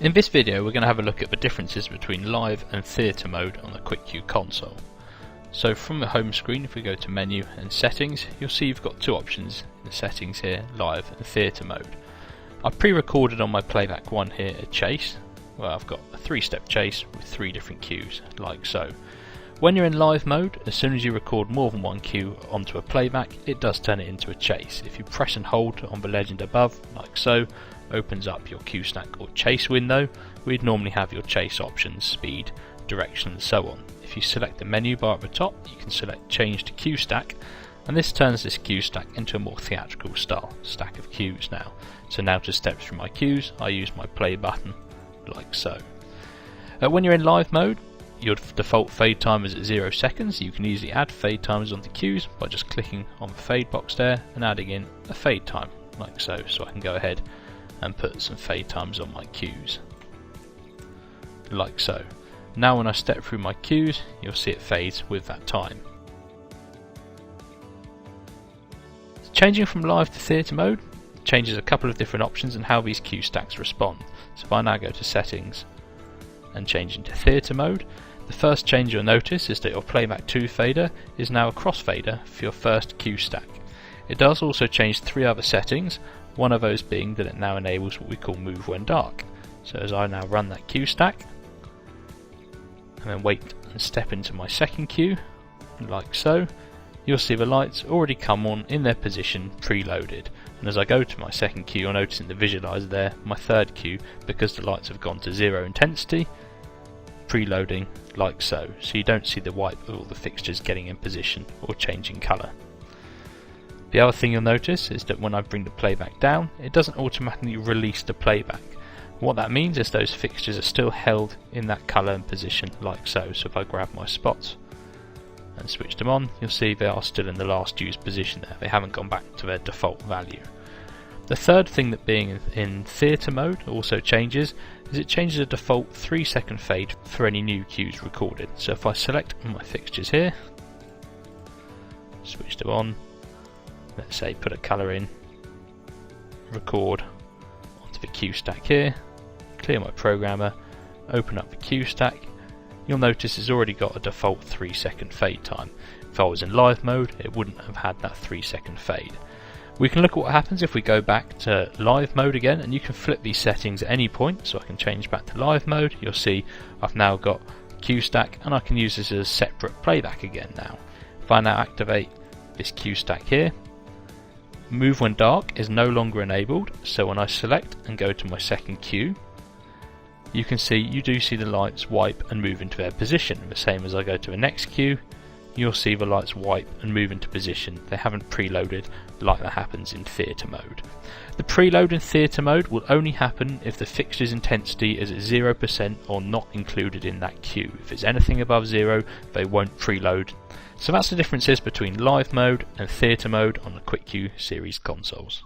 In this video we're going to have a look at the differences between live and theatre mode on the QuickQ console. So from the home screen, if we go to menu and settings, you'll see you've got two options in the settings here, live and theatre mode. I've pre-recorded on my playback one here a chase, where I've got a 3-step chase with 3 different cues, like so. When you're in live mode, as soon as you record more than one cue onto a playback, it does turn it into a chase. If you press and hold on the legend above, like so, opens up your cue stack or chase window. We'd normally have your chase options, speed, direction and so on. If you select the menu bar at the top, you can select change to cue stack, and this turns this cue stack into a more theatrical style stack of cues now. So now to step through my cues, I use my play button like so. When you're in live mode, your default fade time is at 0 seconds. You can easily add fade times on the cues by just clicking on the fade box there and adding in a fade time like so. So I can go ahead and put some fade times on my cues like so. Now when I step through my cues, you'll see it fades with that time. Changing from live to theatre mode changes a couple of different options and how these cue stacks respond. So if I now go to settings and change into theatre mode, the first change you'll notice is that your playback 2 fader is now a crossfader for your first cue stack. It does also change 3 other settings, one of those being that it now enables what we call move when dark. So as I now run that cue stack and then wait and step into my second cue like so, you'll see the lights already come on in their position preloaded, and as I go to my second cue, you'll notice in the visualizer there my third cue, because the lights have gone to 0 intensity, preloading like so, so you don't see the wipe of all the fixtures getting in position or changing colour. The other thing you'll notice is that when I bring the playback down, it doesn't automatically release the playback. What that means is those fixtures are still held in that colour and position like so. So if I grab my spots and switch them on, you'll see they are still in the last used position there. They haven't gone back to their default value. The third thing that being in theatre mode also changes is it changes the default 3-second fade for any new cues recorded. So if I select my fixtures here, switch them on, let's say put a colour in, record onto the cue stack here, clear my programmer, open up the cue stack, you'll notice it's already got a default 3-second fade time. If I was in live mode, it wouldn't have had that 3-second fade. We can look at what happens if we go back to live mode again, and you can flip these settings at any point. So I can change back to live mode, you'll see I've now got cue stack and I can use this as a separate playback again now. If I now activate this cue stack here, move when dark is no longer enabled, so when I select and go to my second cue, you can see you do see the lights wipe and move into their position. The same as I go to the next cue, you'll see the lights wipe and move into position. They haven't preloaded like that happens in theatre mode. The preload in theatre mode will only happen if the fixture's intensity is at 0% or not included in that cue. If it's anything above 0, they won't preload. So that's the differences between live mode and theatre mode on the QuickQ series consoles.